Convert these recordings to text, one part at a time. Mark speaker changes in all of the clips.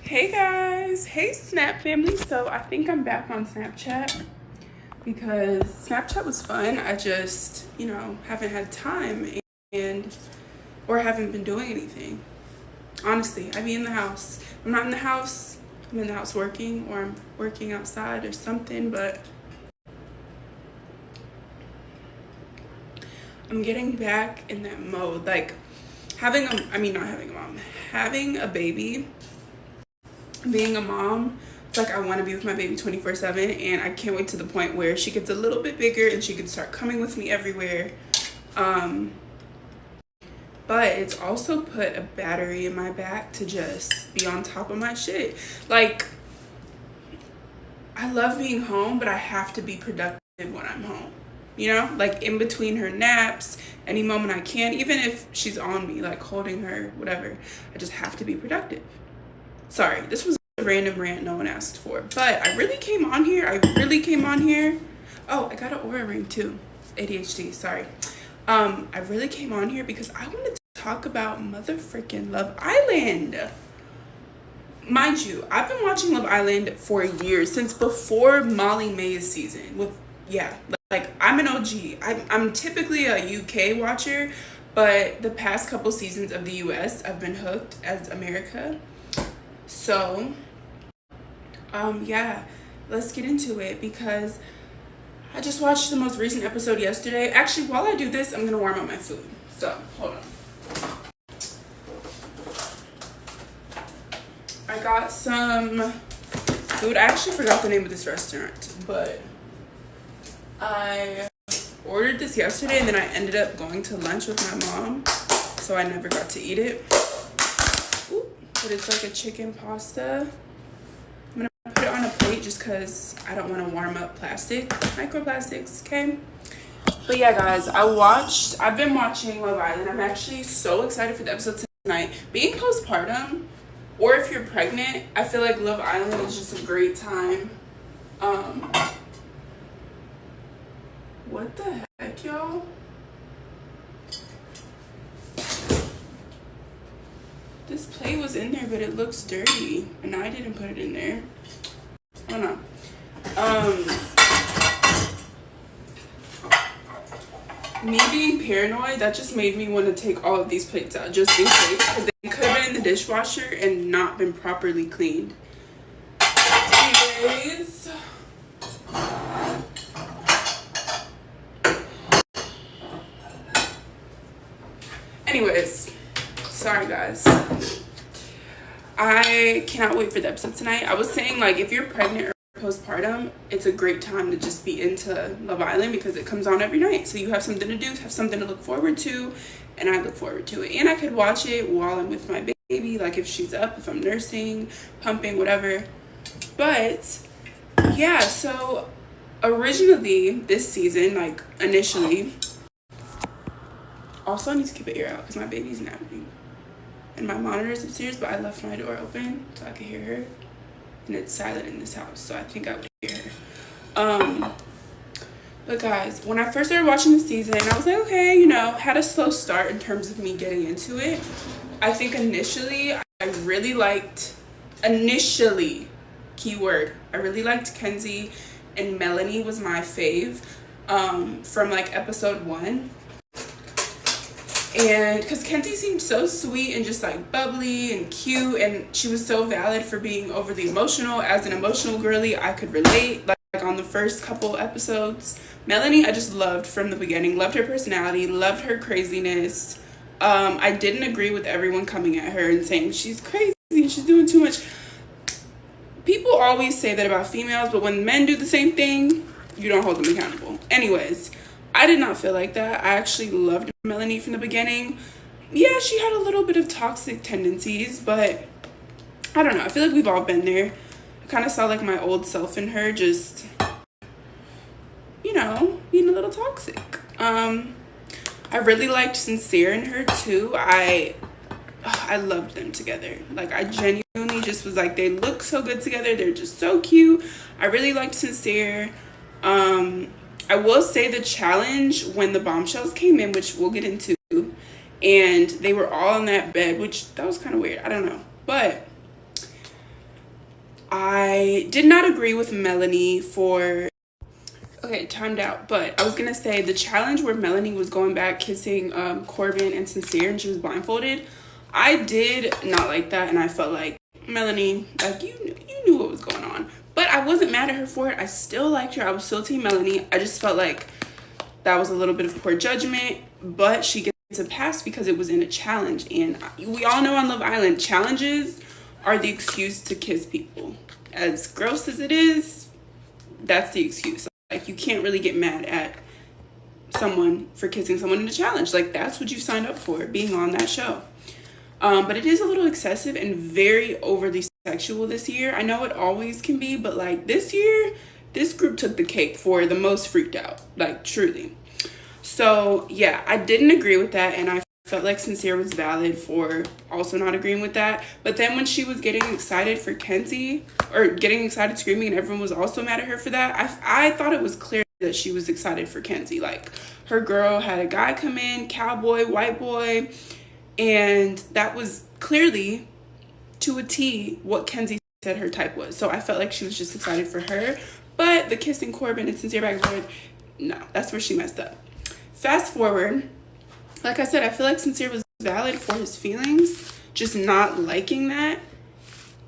Speaker 1: Hey guys, hey Snap family. So I think I'm back on Snapchat because Snapchat was fun. I just, haven't had time and or haven't been doing anything. Honestly, I be in the house. I'm not in the house. I'm in the house working or I'm working outside or something, but I'm getting back in that mode. Like having a baby, being a mom, it's like I want to be with my baby 24/7, and I can't wait to the point where she gets a little bit bigger and she can start coming with me everywhere. um but it's also put a battery in my back to just be on top of my shit. Like, I love being home, but I have to be productive when I'm home, like in between her naps, any moment I can, even if she's on me, like holding her, whatever. I just have to be productive. Sorry, this was a random rant no one asked for, but I really came on here. Oh, I got an aura ring too. ADHD, sorry. I really came on here because I wanted to talk about motherfucking Love Island. Mind you, I've been watching Love Island for years, since before Molly May's season. Like I'm an OG. I'm typically a UK watcher, but the past couple seasons of the US, I've been hooked as America. So, yeah, let's get into it because I just watched the most recent episode yesterday. Actually, while I do this, I'm gonna warm up my food. So, hold on. I got some food. I actually forgot the name of this restaurant, but I ordered this yesterday and then I ended up going to lunch with my mom, so I never got to eat it. But it's like a chicken pasta. I'm gonna put it on a plate just because I don't want to warm up microplastics, okay? But yeah, guys, I've been watching Love Island. I'm actually so excited for the episode tonight. Being postpartum, or if you're pregnant, I feel like Love Island is just a great time. What the heck, y'all? This plate was in there, but it looks dirty, and I didn't put it in there. Oh no. Me being paranoid, that just made me want to take all of these plates out just in case, because they could have been in the dishwasher and not been properly cleaned. Anyways, sorry guys. I cannot wait for the episode tonight. I was saying, like, if you're pregnant or postpartum, it's a great time to just be into Love Island because it comes on every night. So you have something to do, have something to look forward to, and I look forward to it. And I could watch it while I'm with my baby, like if she's up, if I'm nursing, pumping, whatever. But yeah, so originally this season, like initially, also I need to keep an ear out because my baby's napping. And my monitor is upstairs, but I left my door open so I could hear her. And it's silent in this house, so I think I would hear her. But guys, when I first started watching the season, I was like, okay, had a slow start in terms of me getting into it. I think initially, keyword, I really liked Kenzie, and Melanie was my fave from like episode 1. And because Kenzie seemed so sweet and just like bubbly and cute, and she was so valid for being overly emotional. As an emotional girly, I could relate, like on the first couple episodes. Melanie, I just loved from the beginning. Loved her personality, loved her craziness. I didn't agree with everyone coming at her and saying she's crazy and she's doing too much. People always say that about females, but when men do the same thing, you don't hold them accountable. Anyways, I did not feel like that. I actually loved Melanie from the beginning. Yeah, she had a little bit of toxic tendencies, but I don't know. I feel like we've all been there. I kind of saw like my old self in her, just, being a little toxic. I really liked Sincere in her too. I loved them together. Like, I genuinely just was like, they look so good together. They're just so cute. I really liked Sincere. I will say the challenge when the bombshells came in, which we'll get into, and they were all in that bed, which that was kind of weird. I don't know. But I did not agree with Melanie for... Okay, timed out. But I was going to say the challenge where Melanie was going back kissing Corbin and Sincere and she was blindfolded. I did not like that, and I felt like, Melanie, like, you knew what was going on. But I wasn't mad at her for it. I still liked her. I was still team Melanie. I just felt like that was a little bit of poor judgment, but she gets a pass because it was in a challenge. And we all know on Love Island, challenges are the excuse to kiss people. As gross as it is, that's the excuse. Like, you can't really get mad at someone for kissing someone in a challenge. Like, that's what you signed up for, being on that show. But it is a little excessive and very overly sexual this year. I know it always can be, but like this year, this group took the cake for the most freaked out, like truly. So yeah, I didn't agree with that, and I felt like Sincere was valid for also not agreeing with that. But then when she was getting excited for Kenzie, or getting excited screaming, and everyone was also mad at her for that, I thought it was clear that she was excited for Kenzie. Like, her girl had a guy come in, cowboy, white boy, and that was clearly to a T what Kenzie said her type was. So I felt like she was just excited for her. But the kissing Corbin and Sincere back and forth, no, that's where she messed up. Fast forward, like I said, I feel like Sincere was valid for his feelings, just not liking that.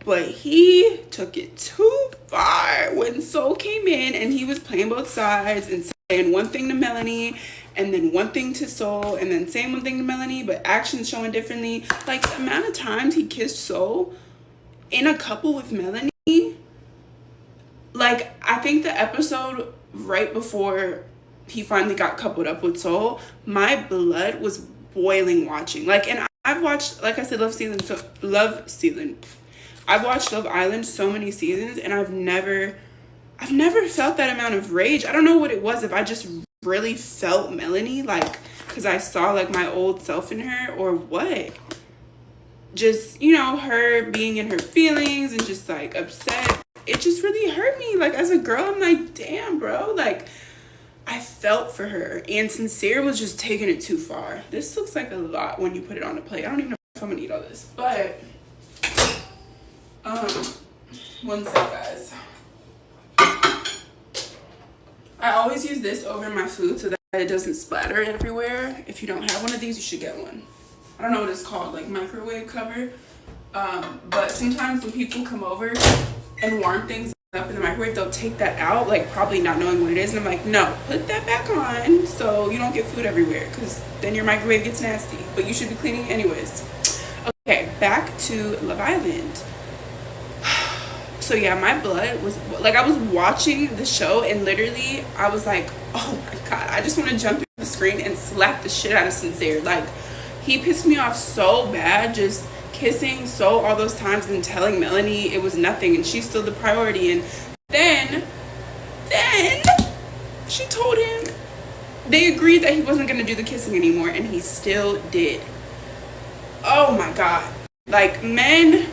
Speaker 1: But he took it too far when Soul came in and he was playing both sides and saying one thing to Melanie and then one thing to Soul and then saying one thing to Melanie, but actions showing differently. Like, the amount of times he kissed Soul in a couple with Melanie, like, I think the episode right before he finally got coupled up with Soul, my blood was boiling watching. Like, and I've watched, like I said, I've watched Love Island so many seasons, and I've never felt that amount of rage. I don't know what it was, if I just really felt Melanie, like, because I saw, like, my old self in her, or what. Just, you know, her being in her feelings and just, like, upset. It just really hurt me. Like, as a girl, I'm like, damn, bro. Like, I felt for her. And Sincere was just taking it too far. This looks like a lot when you put it on a plate. I don't even know if I'm going to eat all this. But... one sec, guys. I always use this over my food so that it doesn't splatter everywhere. If you don't have one of these, you should get one. I don't know what it's called, like microwave cover. But sometimes when people come over and warm things up in the microwave, they'll take that out, like probably not knowing what it is. And I'm like, no, put that back on so you don't get food everywhere, because then your microwave gets nasty. But you should be cleaning anyways. Okay, back to Love Island. So yeah, my blood was, like, I was watching the show and literally I was like, oh my God, I just want to jump through the screen and slap the shit out of Sincere. Like, he pissed me off so bad, just kissing Soul all those times and telling Melanie it was nothing and she's still the priority. And then she told him, they agreed that he wasn't going to do the kissing anymore, and he still did. Oh my God. Like, men...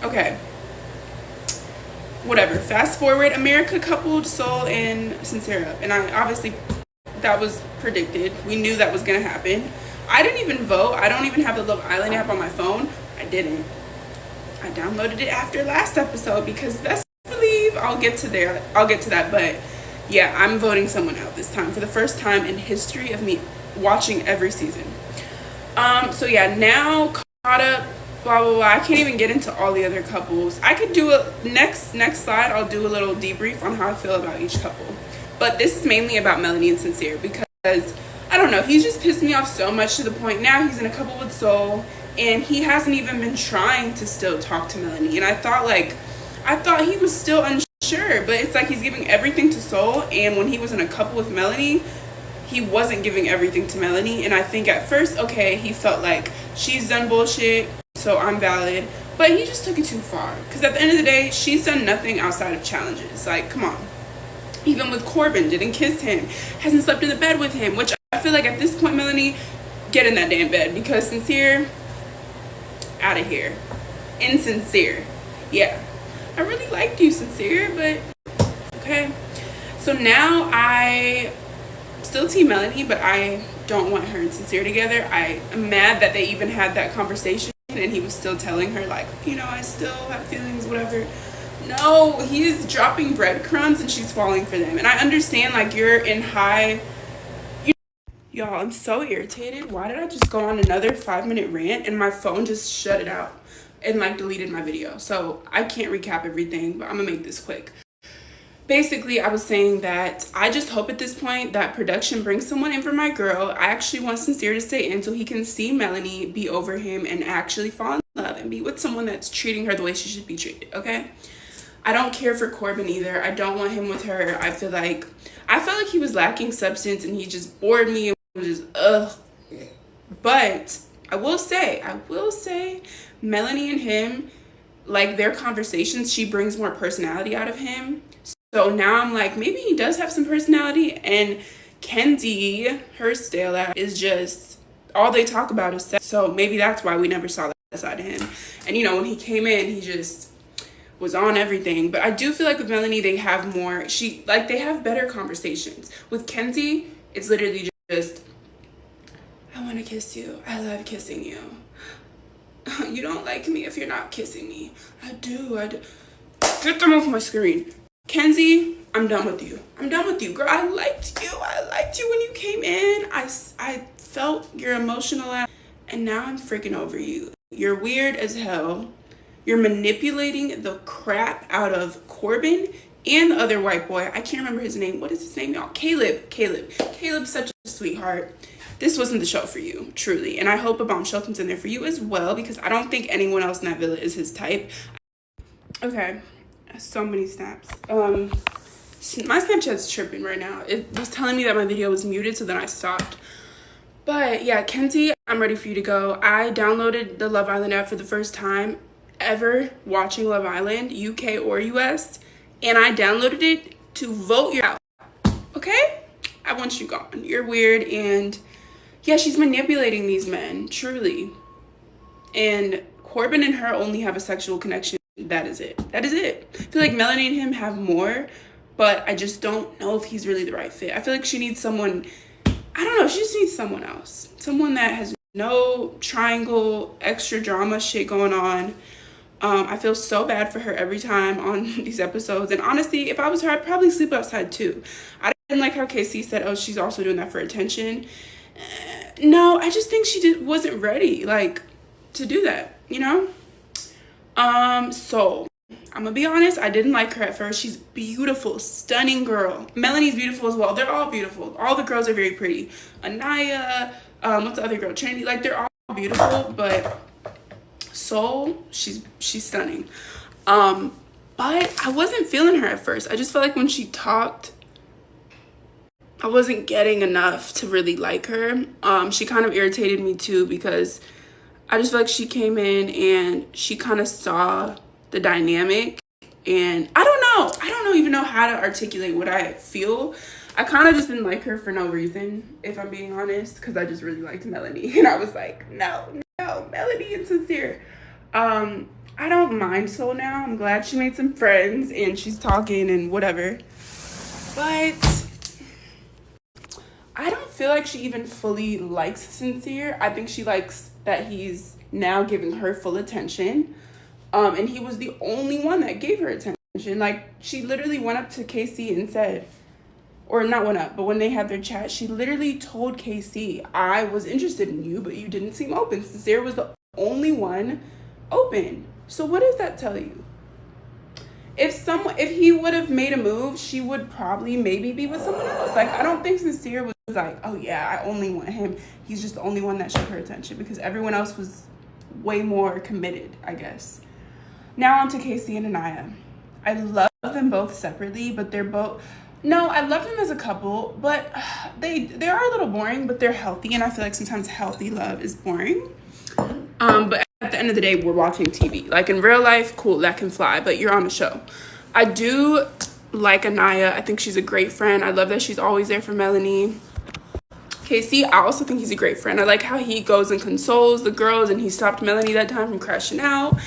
Speaker 1: Okay, whatever. Fast forward, America coupled Soul and Sincere up, and obviously that was predicted. We knew that was gonna happen. I didn't even vote. I don't even have the Love Island app on my phone. I didn't. I downloaded it after last episode because best believe I'll get to that. But yeah, I'm voting someone out this time for the first time in history of me watching every season. So yeah, now caught up. Blah, blah, blah. I can't even get into all the other couples. I could do a next slide. I'll do a little debrief on how I feel about each couple. But this is mainly about Melanie and Sincere because, I don't know, he's just pissed me off so much to the point now he's in a couple with Soul and he hasn't even been trying to still talk to Melanie. And I thought he was still unsure, but it's like he's giving everything to Soul, and when he was in a couple with Melanie, he wasn't giving everything to Melanie. And I think at first, okay, he felt like she's done bullshit, so I'm valid, but he just took it too far, because at the end of the day, she's done nothing outside of challenges. Like, come on. Even with Corbin, didn't kiss him, hasn't slept in the bed with him, which I feel like at this point, Melanie, get in that damn bed, because Sincere, out of here. Insincere. Yeah, I really liked you, Sincere, but okay. So now I still team Melanie, but I don't want her and Sincere together. I am mad that they even had that conversation. and he was still telling her, like, you know, I still have feelings, whatever. No, he's dropping breadcrumbs and she's falling for them. And I understand, like, you're in high. Y'all, I'm so irritated. Why did I just go on another 5-minute rant and my phone just shut it out and, like, deleted my video? So I can't recap everything, but I'm gonna make this quick. Basically, I was saying that I just hope at this point that production brings someone in for my girl. I actually want Sincere to stay in so he can see Melanie be over him and actually fall in love and be with someone that's treating her the way she should be treated, okay? I don't care for Corbin either. I don't want him with her. I felt like he was lacking substance and he just bored me and was just, ugh. But I will say, Melanie and him, like, their conversations, she brings more personality out of him. So now I'm like, maybe he does have some personality. And Kenzie, her stale ass, is just, all they talk about is sex. So maybe that's why we never saw that side of him. And, you know, when he came in, he just was on everything. But I do feel like with Melanie, they have more, they have better conversations. With Kenzie, it's literally just, I want to kiss you. I love kissing you. You don't like me if you're not kissing me. I do. Get them off my screen. Kenzie, I'm done with you. Girl, I liked you when you came in. I felt your emotional ass, and now I'm freaking over you. You're weird as hell. You're manipulating the crap out of Corbin and the other white boy. I can't remember his name. What is his name, y'all? Caleb. Caleb's such a sweetheart. This wasn't the show for you, truly. And I hope a bombshell comes in there for you as well, because I don't think anyone else in that villa is his type. Okay. So many snaps. My Snapchat's tripping right now. It was telling me that my video was muted, so then I stopped. But yeah, Kenzie, I'm ready for you to go. I downloaded the Love Island app for the first time ever watching Love Island, UK or US, and I downloaded it to vote you out. Okay? I want you gone. You're weird, and yeah, she's manipulating these men, truly. And Corbin and her only have a sexual connection. That is it. I feel like Melanie and him have more, but I just don't know if he's really the right fit. I feel like she needs someone, I don't know, she just needs someone else. Someone that has no triangle, extra drama shit going on. I feel so bad for her every time on these episodes. And honestly, if I was her, I'd probably sleep outside too. I didn't like how KC said, oh, she's also doing that for attention. No, I just think she wasn't ready, like, to do that, you know? So I'm gonna be honest, I didn't like her at first. She's beautiful, stunning girl. Melanie's beautiful as well. They're all beautiful. All the girls are very pretty. Anaya, what's the other girl? Trinity, like, they're all beautiful, but Soul, she's stunning. But I wasn't feeling her at first. I just felt like when she talked, I wasn't getting enough to really like her. She kind of irritated me too, because I just feel like she came in and she kind of saw the dynamic, and I don't even know how to articulate what I feel. I kind of just didn't like her for no reason, if I'm being honest, because I just really liked Melanie, and I was like, no, Melanie and Sincere. I don't mind Soul now. I'm glad she made some friends and she's talking and whatever, but I don't feel like she even fully likes Sincere. I think she likes that he's now giving her full attention. And he was the only one that gave her attention. Like, she literally went up to KC and said, or not went up, but when they had their chat, she literally told KC, I was interested in you, but you didn't seem open. Sincere was the only one open. So what does that tell you? If he would have made a move, she would probably maybe be with someone else. Like, I don't think Sincere was like, oh yeah, I only want him. He's just the only one that showed her attention, because everyone else was way more committed, I guess. Now on to Casey and Anaya. I love them both separately, but they're both, no, I love them as a couple, but they are a little boring, but they're healthy, and I feel like sometimes healthy love is boring. But at the end of the day, we're watching TV. Like, in real life, cool, that can fly, but you're on a show. I do like Anaya. I think she's a great friend. I love that she's always there for Melanie. Casey, I also think he's a great friend. I like how he goes and consoles the girls, and he stopped Melanie that time from crashing out.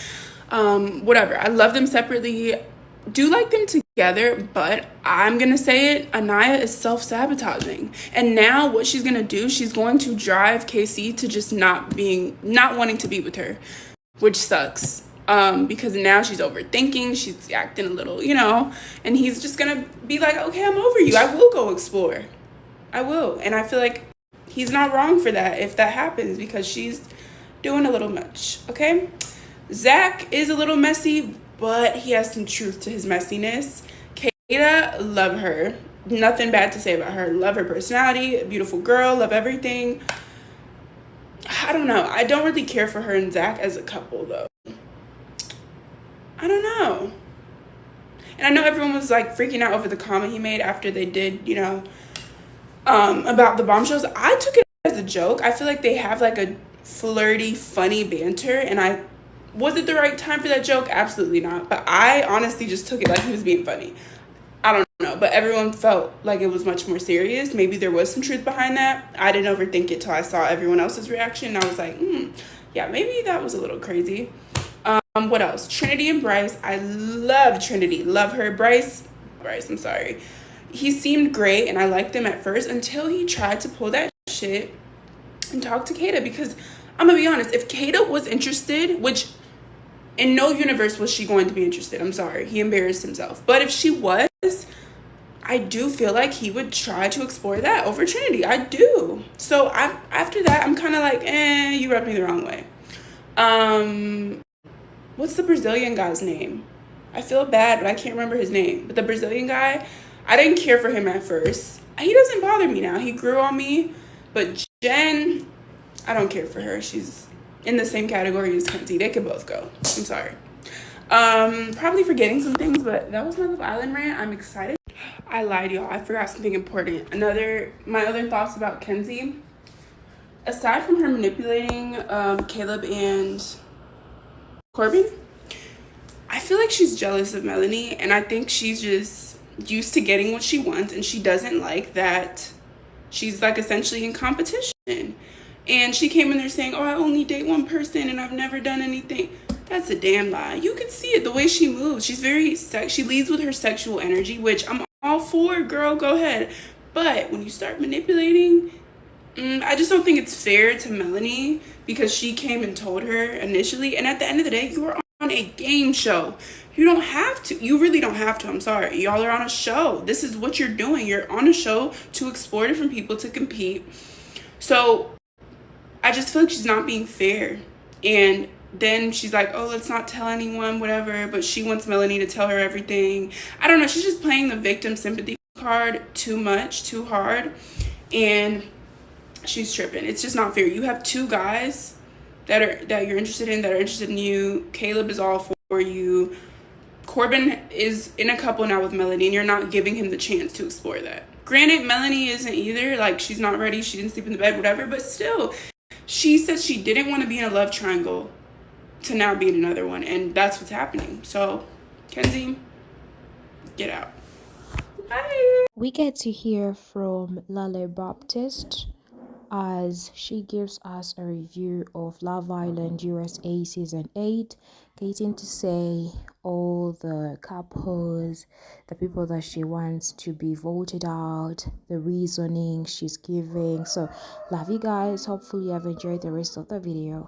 Speaker 1: Whatever. I love them separately. Do like them together, but I'm gonna say it, Anaya is self-sabotaging. And now what she's gonna do, she's going to drive Casey to just not wanting to be with her. which sucks. Because now she's overthinking, she's acting a little, and he's just gonna be like, okay, I'm over you. I will go explore. I will. And I feel like he's not wrong for that if that happens, because she's doing a little much, okay? Zach is a little messy, but he has some truth to his messiness. Kata, love her. Nothing bad to say about her. Love her personality, beautiful girl, love everything. I don't know. I don't really care for her and Zach as a couple, though. I don't know. And I know everyone was like freaking out over the comment he made after they did, about the bombshells. I took it as a joke. I feel like they have like a flirty, funny banter, and was it the right time for that joke? Absolutely not. But I honestly just took it like he was being funny. I don't know, but everyone felt like it was much more serious. Maybe there was some truth behind that. I didn't overthink it till I saw everyone else's reaction. And I was like, yeah, maybe that was a little crazy. What else? Trinity and Bryce. I love Trinity. Love her. Bryce, I'm sorry. He seemed great, and I liked him at first until he tried to pull that shit and talk to Kata. Because I'm gonna be honest, if Kata was interested, which in no universe was she going to be interested. I'm sorry. He embarrassed himself. But if she was, I do feel like he would try to explore that over Trinity. I do. So after that, I'm kind of like, you rubbed me the wrong way. What's the Brazilian guy's name? I feel bad, but I can't remember his name. But the Brazilian guy, I didn't care for him at first. He doesn't bother me now. He grew on me. But Jen, I don't care for her. She's in the same category as Kenzie. They could both go. I'm sorry. Probably forgetting some things, but that was my Love Island rant. I'm excited. I lied, y'all. I forgot something important. My other thoughts about Kenzie. Aside from her manipulating Caleb and Corbin, I feel like she's jealous of Melanie, and I think she's just used to getting what she wants, and she doesn't like that she's like essentially in competition. And she came in there saying, I only date one person and I've never done anything. That's a damn lie. You can see it the way she moves. She's she leads with her sexual energy, which I'm all for, girl, go ahead. But when you start manipulating, I just don't think it's fair to Melanie, because she came and told her initially. And at the end of the day, you are on a game show. You don't have to. You really don't have to. I'm sorry. Y'all are on a show. This is what you're doing. You're on a show to explore different people, to compete. So I just feel like she's not being fair. And then she's like, let's not tell anyone, whatever. But she wants Melanie to tell her everything. I don't know. She's just playing the victim sympathy card too much, too hard. And she's tripping. It's just not fair. You have two guys that you're interested in, that are interested in you. Caleb is all for you. Corbin is in a couple now with Melanie, and you're not giving him the chance to explore that. Granted, Melanie isn't either. Like, she's not ready. She didn't sleep in the bed, whatever. But still, she said she didn't want to be in a love triangle to now be in another one. And that's what's happening. So, Kenzie, get out. Bye.
Speaker 2: We get to hear from Lala Baptiste as she gives us a review of Love Island USA Season 8, getting to say all the couples, the people that she wants to be voted out, the reasoning she's giving. So love you guys. Hopefully you have enjoyed the rest of the video.